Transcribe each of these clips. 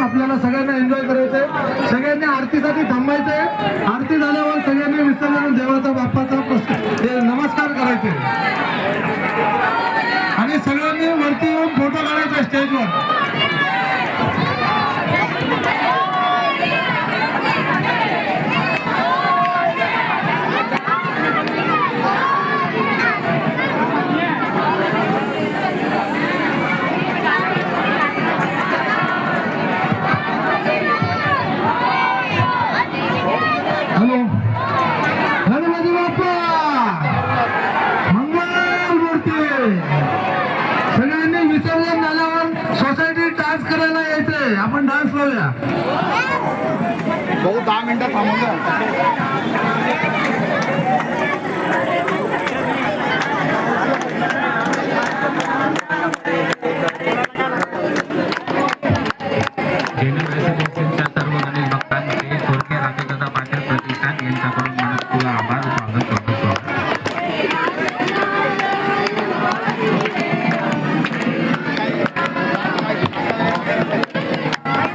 आपल्याला सगळ्यांना एन्जॉय करायचंय, सगळ्यांनी आरतीसाठी थांबायचंय। आरती झाल्यावर सगळ्यांनी विसर्जन देवाचा बाप्पाचा नमस्कार करायचे आणि सगळ्यांनी वरती येऊन फोटो काढायचा स्टेजवर। हॅलो, गणपती बाप्पा मंगळमूर्ती। सगळ्यांनी विसर्जन झाल्यावर सोसायटी डान्स करायला यायचंय, आपण डान्स लावूया। भाऊ 10 मिनिटं थांबून जा।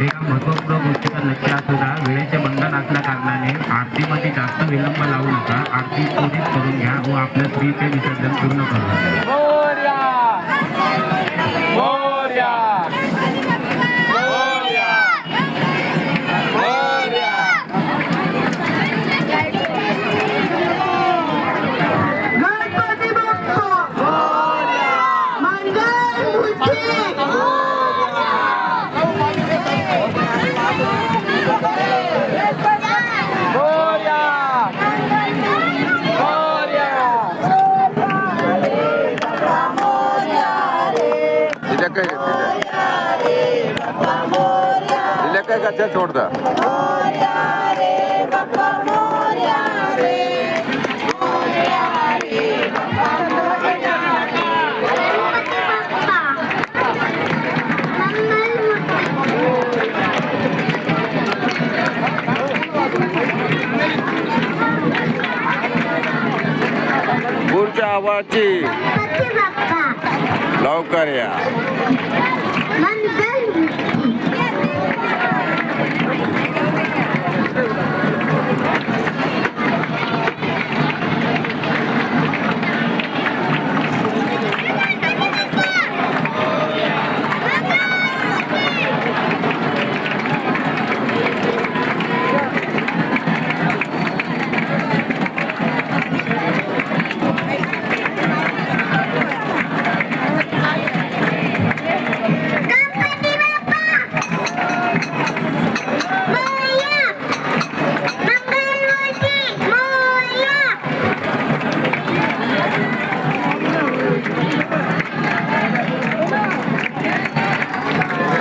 एका महत्त्वपूर्ण गोष्टीचा लक्षात होता, वेळेचे बंधन असल्या कारणाने आरतीमध्ये जास्त विलंब लावू नका। आरती त्वरित करून घ्या व आपल्या स्त्रीचे विसर्जन पूर्ण करा। अच्छा छोड़ दा। पुढच्या आवाजची लवकर या।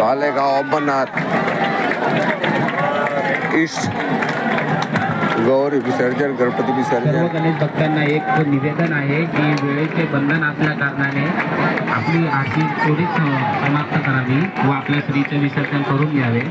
मालेगाव अंबरनाथ ईस्ट गौरी विसर्जन, गणपती विसर्जन। सर्व गणेश भक्तांना एक निवेदन आहे की वेळेचे बंधन असल्या कारणाने आपली आरती त्वरित समाप्त करावी व आपल्या स्त्रीचे विसर्जन करून घ्यावे।